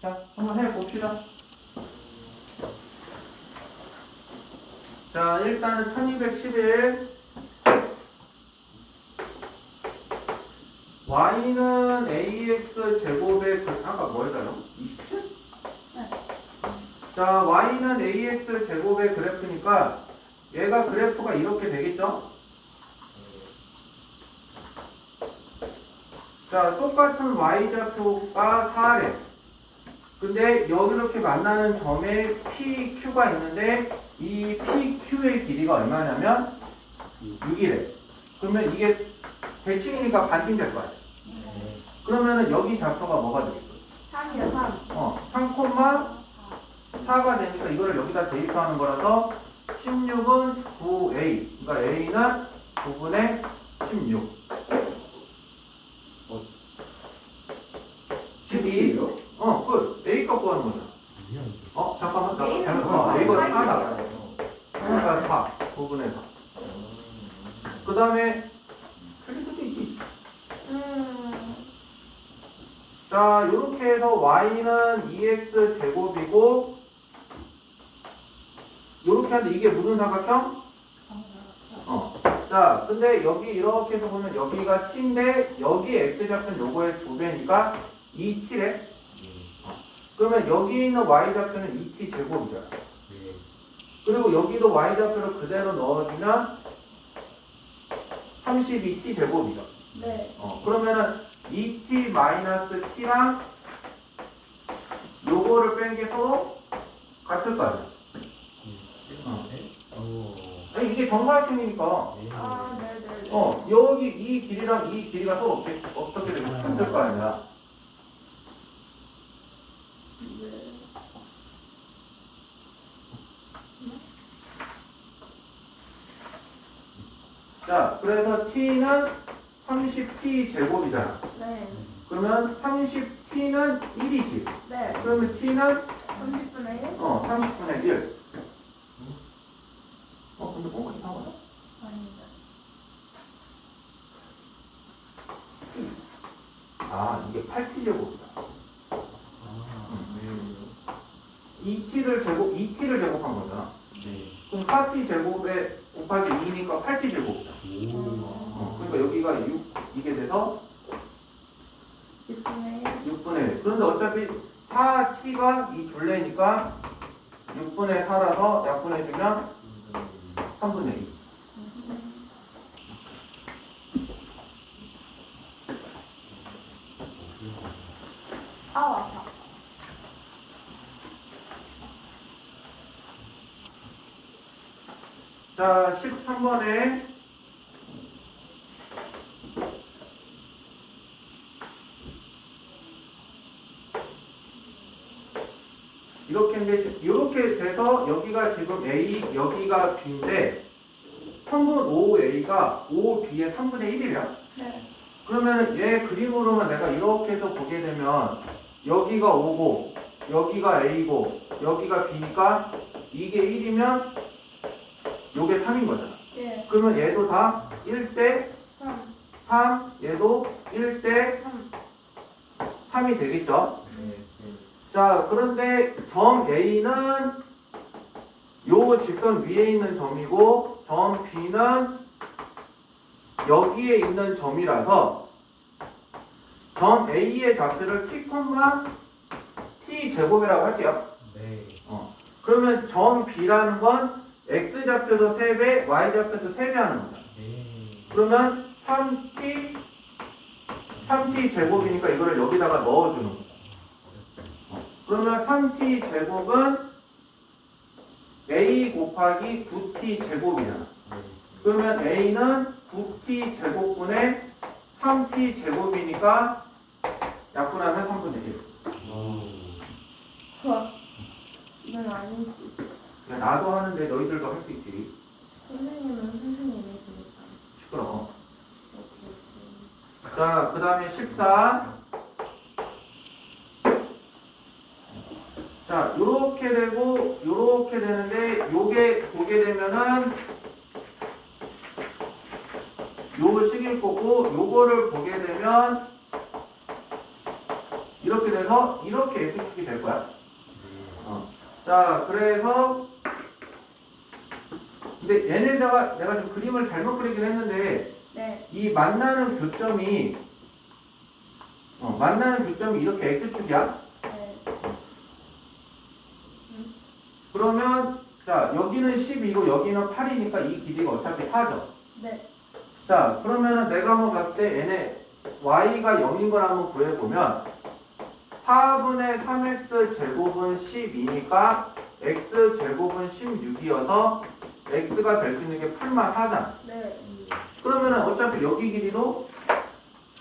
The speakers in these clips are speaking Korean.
자, 한번 해봅시다. 자, 일단은 1211 y는 ax 제곱의 아까 뭐였나요? 27? 네. 자, y는 ax 제곱의 그래프니까 얘가 그래프가 이렇게 되겠죠? 자, 똑같은 y좌표가 4래. 근데 여기 이렇게 만나는 점에 PQ가 있는데 이 PQ의 길이가 얼마냐면 6이래. 그러면 이게 대칭이니까 반띵 될 거야. 그러면은 여기 좌표가 뭐가 되겠어? 3이요, 3. 3,4가 되니까 이거를 여기다 대입하는 거라서 16은 9a. 그러니까 a는 9분의 16. 12. 끝. a 값 구하는 거잖아. 잠깐만. a가 4다. 그러니까 4. 9분의 4. 그 다음에 틀릴 수도 있지. 자, 요렇게 해서 y는 2x 제곱이고 요렇게 하는데 이게 무슨 사각형? 자, 근데 여기 이렇게 해서 보면 여기가 t인데 여기 x좌표는 요거의 2배니까 2t래. 그러면 여기 있는 y좌표는 2t 제곱이잖아. 그리고 여기도 y좌표를 그대로 넣어주면 32t 제곱이죠. 네. 그러면은 2t-t랑 요거를 뺀 게 서로 같을 거 아니야. 아니, 이게 정사각형이니까. 아, 네네네. 여기 이 길이랑 이 길이가 서로 어떻게 되겠어? 같을 거 아니야. 네. 자, 그래서 t는 30t 제곱이잖아. 네. 그러면 30t는 1이지. 네. 그러면 t는 30분의 1? 30분의 1. 근데 뭔가 이상하다. 아닙니다. 이게 8t 제곱이다. 2t를 제곱한 거잖아. 그럼 4t 제곱에 곱하기 2니까 8t 제곱이다. 그러니까 여기가 6, 이게 돼서 6분의 1? 6분의 1. 그런데 어차피 4t가 이 둘레니까 6분의 4라서 약분해주면 3분의 2. 아파. 자, 13번에 이렇게 돼서 여기가 지금 A, 여기가 B인데 3분 5A가 5B의 3분의 1이야. 네. 그러면 얘 그림으로만 내가 이렇게 해서 보게 되면 여기가 5고 여기가 A고 여기가 B니까 이게 1이면 요게 3인 거잖아. 예. 그러면 얘도 다 1대 3. 3, 얘도 1대 3. 3이 되겠죠? 자, 그런데 점 A는 요 직선 위에 있는 점이고 점 B는 여기에 있는 점이라서 점 A의 좌표를 t, 제곱이라고 할게요. 그러면 점 B라는 건 x좌표도 3배, y좌표도 3배 하는 거죠. 그러면 3t 제곱이니까 이거를 여기다가 넣어주는 거죠. 그러면 3t 제곱은 a 곱하기 9t 제곱이잖아. 그러면 a는 9t 제곱분의 3t 제곱이니까 약분하면 3분의 1. 이건 아니지. 나도 하는데 너희들도 할 수 있지. 선생님은 선생님이시니까. 시끄러워. 자, 그 다음에 14. 자, 요렇게 되고 요렇게 되는데 요게 보게 되면은 요 식일 거고 요거를 보게 되면 이렇게 돼서 이렇게 X축이 될 거야. 자, 그래서 근데 얘네다가 내가 좀 그림을 잘못 그리긴 했는데 네. 이 만나는 교점이 이렇게 X축이야. 네. 그러면 자, 여기는 12고 여기는 8이니까 이 길이가 어차피 4죠. 네. 자, 그러면은 내가 한번 봤을 때 얘네 y가 0인 걸 한번 구해보면 4분의 3x 제곱은 12니까 x 제곱은 16이어서 x가 될 수 있는 게 풀만 4잖아. 네. 그러면은 어차피 여기 길이도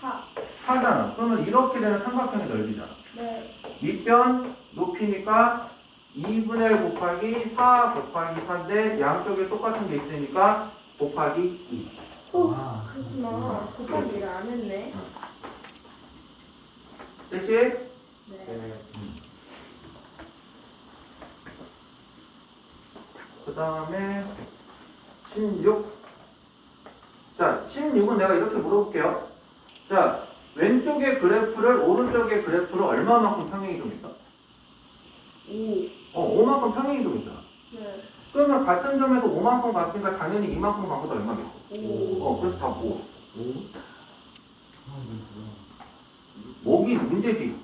4. 4잖아. 그러면 이렇게 되는 삼각형의 넓이잖아. 네. 밑변 높이니까 2분의 1 곱하기 4 곱하기 4인데 양쪽에 똑같은 게 있으니까 곱하기 2. 그렇구나. 곱하기를 안 했네. 됐지? 네. 그 다음에 16. 자, 16은 내가 이렇게 물어볼게요. 자, 왼쪽의 그래프를 오른쪽의 그래프를 얼마만큼 평행이동 있어? 5. 5만큼 평행이동 있잖아. 네. 그러면 같은 점에서 5만큼 갔으니까 당연히 2만큼 간 것도 얼마겠어? 5. 그래서 다 5. 목이 문제지.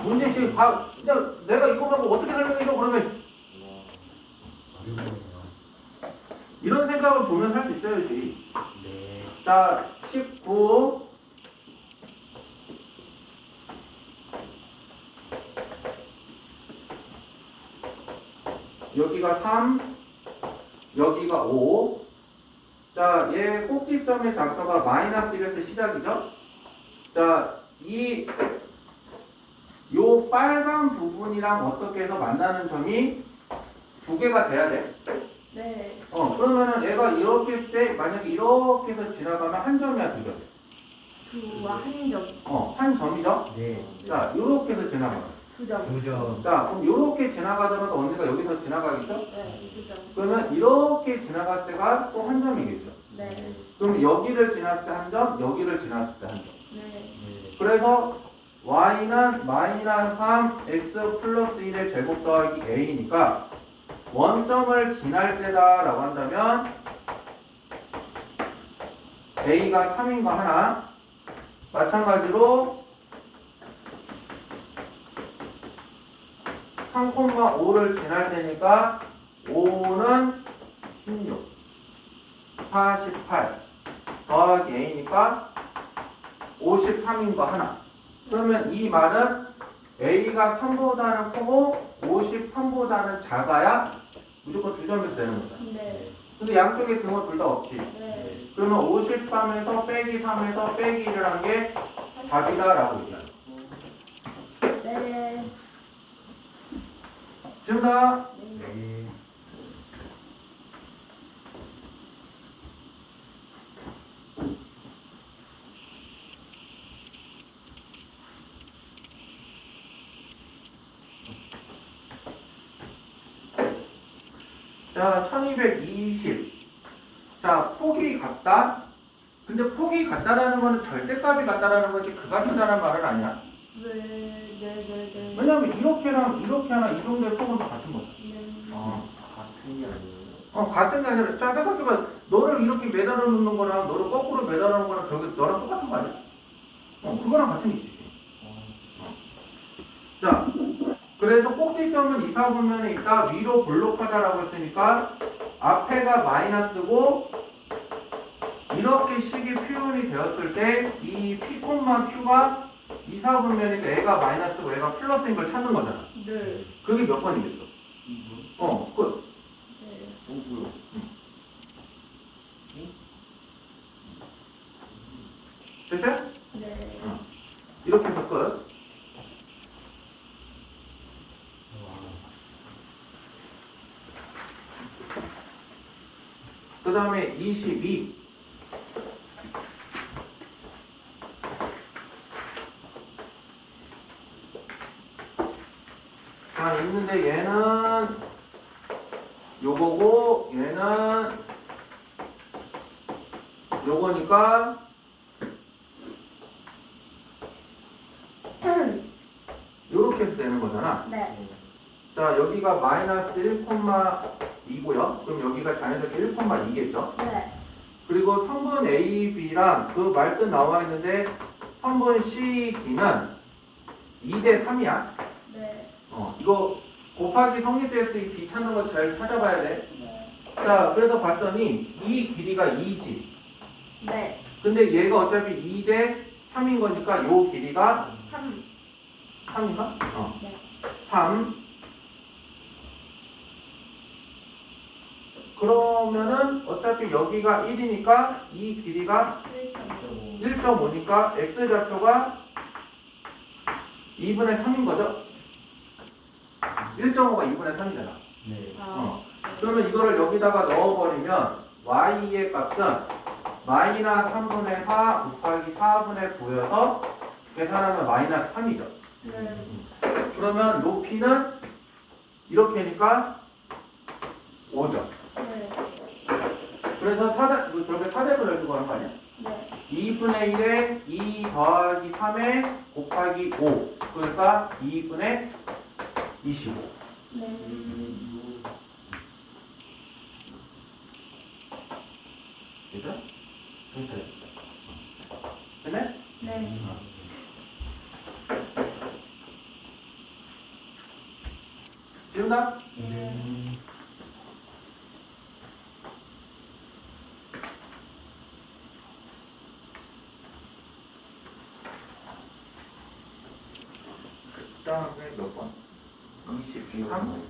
문제지. 내가 이거 말고 어떻게 설명해줘? 그러면 이런 생각을 보면서 할 수 있어야지. 자, 19. 여기가 3, 여기가 5. 자, 얘 꼭지점의 작도가 마이너스 1에서 시작이죠? 자, 요 빨간 부분이랑 어떻게 해서 만나는 점이 두 개가 돼야 돼. 네. 그러면은 얘가 이렇게 했을 때, 만약에 이렇게 해서 지나가면 한 점이야, 두 점? 두와 한 점. 한 점이죠? 네. 자, 요렇게 해서 지나가. 2점. 9점. 자, 그럼 요렇게 지나가더라도 언니가 여기서 지나가겠죠? 네. 2점. 그러면 이렇게 지나갈 때가 또 한 점이겠죠? 네. 그럼 여기를 지났을 때 한 점, 여기를 지났을 때 한 점. 네. 그래서 y는 마이너스 3 x 플러스 1의 제곱 더하기 a니까 원점을 지날 때다라고 한다면 a가 3인 거 하나, 마찬가지로 3,5를 지날 때니까 5는 16, 48 더하기 a니까 53인 거 하나. 그러면 이 말은 a가 3보다는 크고 53보다는 작아야 무조건 두 점에서 되는 거잖아. 네. 근데 양쪽에 등호 둘 다 없지. 네. 그러면 53에서 빼기 3에서 빼기 1을 한 게 답이다라고 얘기하는 거야. 네. 정답. 네. 자, 1220. 자, 폭이 같다? 근데 폭이 같다라는 거는 절대값이 같다라는 거지 극값이다라는 말은 아니야. 네. 왜냐면 이렇게랑 이렇게 하나 이 정도의 폭은 다 같은 거잖아. 같은 게 아니에요. 같은 게 아니라, 자, 생각해봐. 너를 이렇게 매달아 놓는 거랑 너를 거꾸로 매달아 놓는 거랑 결국 너랑 똑같은 거 아니야? 그거랑 같은 이치지. 자, 그래서 꼭지점은 이사분면에 있다. 위로 볼록하다라고 했으니까 앞에가 마이너스고 이렇게 식이 표현이 되었을 때 이 P, Q가 이사분면이니까 애가 마이너스고 애가 플러스인 걸 찾는 거잖아. 네. 그게 몇 번이겠어? 끝. 네. 뭐고요? 됐어요? 네. 이렇게 해서 끝. 그 다음에 22. 자, 있는데 얘는 요거고 얘는 요거니까 이렇게 해서 되는 거잖아. 네. 자, 여기가 마이너스 1,2고요. 그럼 여기가 자연스럽게 1,2겠죠. 네. 그리고 성분 A, B랑 그 말뜻 나와 있는데 성분 C, D는 2대 3이야. 네. 이거 곱하기 성립됐을 때 이 B 찾는 거 잘 찾아봐야 돼. 네. 자, 그래서 봤더니 이 길이가 2지. 네. 근데 얘가 어차피 2대 3인 거니까 요 길이가 3. 3인가? 네. 3. 그러면은 어차피 여기가 1이니까 이 길이가 1.5. 1.5니까 x좌표가 2분의 3인 거죠? 1.5가 2분의 3이잖아. 네. 그러면 이거를 여기다가 넣어버리면 y의 값은 마이너스 3분의 4 곱하기 4분의 9여서 계산하면 마이너스 3이죠. 네. 그러면 높이는 이렇게니까 5죠. 네. 그래서 그렇게 4대분을 두고 하는 거 아니야? 네. 2분의 1에 2 더하기 3에 곱하기 5. 그러니까 2분의 25. 네. 그죠? 됐어요. 됐네? 네. 지운다? 네. 그 다음에 몇 번? 23?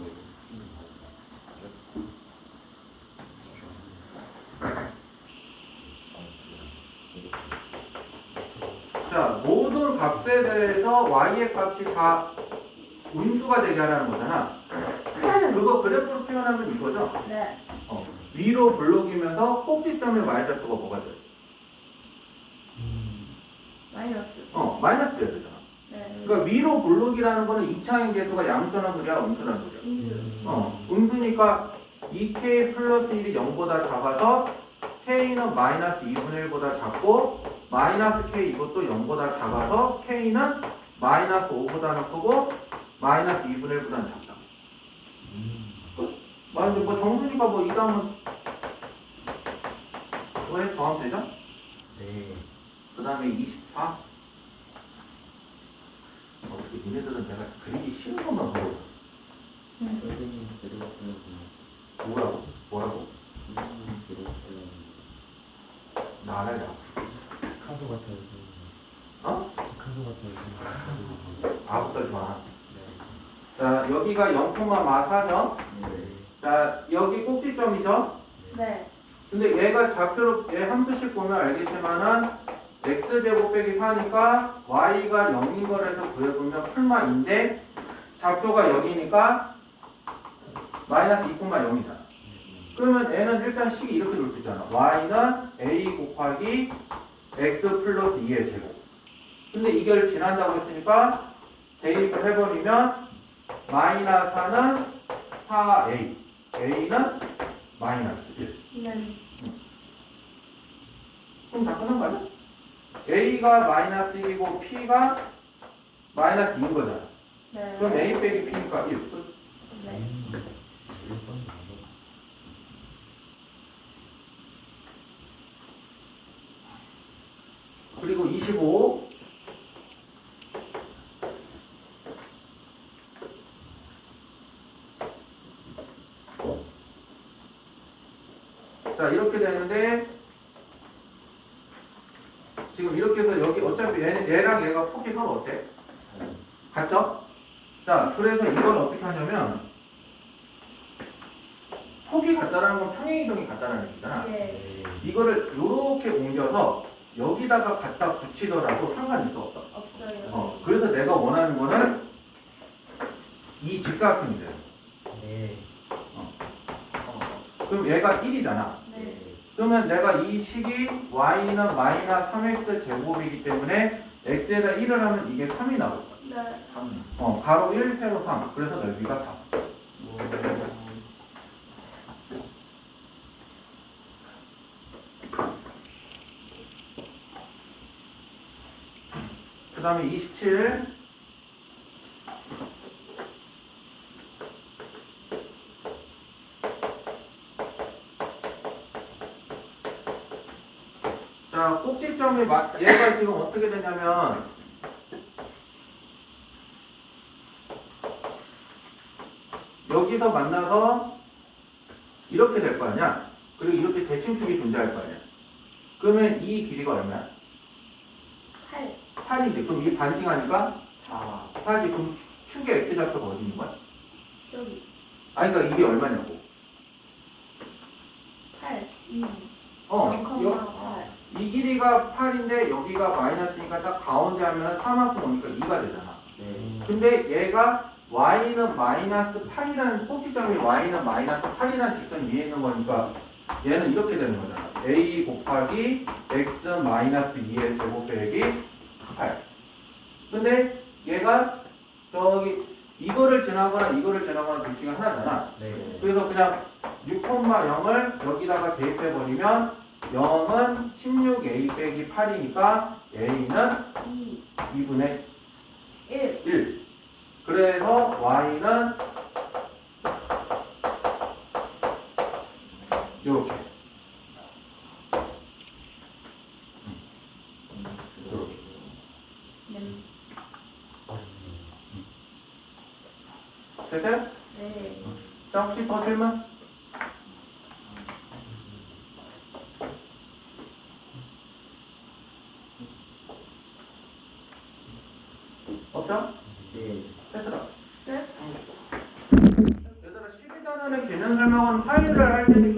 자, 모든 값에 대해서 y의 값이 다 음수가 되게 하라는 거잖아. 그거 그래프로 표현하면 이거죠? 네. 위로 블록이면서 꼭지점의 y좌표가 뭐가 돼? 마이너스. 마이너스 돼야 되잖아. 네. 그러니까 위로 블록이라는 거는 이차인 계수가 양수라는 소리야, 음수라는 소리야. 음수니까 2k 플러스 1이 0보다 작아서 k는 마이너스 2분의 1보다 작고 마이너스 k 이것도 0보다 작아서 k는 마이너스 5보다는 크고 마이너스 2분의 1보다는 작다. 뭐 정수니까 뭐 이 다음은 왜 더하면 되죠? 네. 그 다음에 24. 어떻게 니네들은 내가 그리기 쉬운 것만 보고 선생님 그렸어요. 뭐라고? 선생님 그렸어요. 나라야. 카드 같아요. 카드 같아요. 아부터 좋아. 네. 자, 여기가 0,4죠? 네. 자, 여기 꼭지점이죠? 네. 근데 얘가 좌표로, 얘 함수식 보면 알겠지만은 x제곱 빼기 4니까 y가 0인 거라서 구해보면 풀마인데 좌표가 여기니까 마이너스 2,0이잖아. 그러면 얘는 일단 식이 이렇게 놓을 수 있잖아. y는 a 곱하기 x 플러스 2의 제곱. 근데 이걸 지난다고 했으니까 대입을 해버리면 마이너스 4는 4a, a는 마이너스 1. 네. 그럼 다 끝난 거 아니야? a가 마이너스 1이고 p가 마이너스 2인 거잖아. 네. 그럼 a 빼기 p니까 1. 네. 그리고 25. 자, 이렇게 되는데 지금 이렇게 해서 여기 어차피 얘랑 얘가 폭이 서로 어때? 같죠? 자, 그래서 이걸 어떻게 하냐면 폭이 같다라는 건 평행이동이 같다라는 얘기잖아. 네. 이거를 이렇게 옮겨서 여기다가 갖다 붙이더라도 상관이 있어 없어? 없어요. 그래서 내가 원하는 거는 이 직사각형이 돼요. 네. 그럼 얘가 1이잖아. 네. 그러면 내가 이 식이 y는 마이너스 3x 제곱이기 때문에 x에다 1을 하면 이게 3이 나올 거야. 네. 3. 가로 1, 세로 3. 그래서 넓이가 4. 그 다음에 27. 자, 꼭지점이 얘가 지금 어떻게 되냐면 여기서 만나서 이렇게 될 거 아니야? 그리고 이렇게 대칭축이 존재할 거 아니야? 그러면 이 길이가 얼마야? 8. 8이지. 그럼 이 반띵하니까 4. 4지. 그럼 축의 X좌표가 어디 있는 거야? 여기. 아니, 그러니까 이게 얼마냐고. 8. 2. 어, 이 길이가 8인데 여기가 마이너스니까 딱 가운데 하면 4만큼 오니까 2가 되잖아. 네. 근데 얘가 y는 마이너스 8이라는 꼭지점이 y는 마이너스 8이라는 직선 위에 있는 거니까 얘는 이렇게 되는 거잖아. a 곱하기 x 마이너스 2의 제곱 빼기 8. 근데 얘가 저기 이거를 지나거나 둘 중에 하나잖아. 네. 그래서 그냥 6,0을 여기다가 대입해버리면 0은 16a 빼기 8이니까 a는 2. 2분의 1. 1. 그래서 y는 요렇게. 요렇게. 네. 됐어요? 네. 자, 혹시 더 질문? 없죠? 네. 됐어요. 끝. 얘들아 12단원의 개념 설명은 화요일날 할 테니까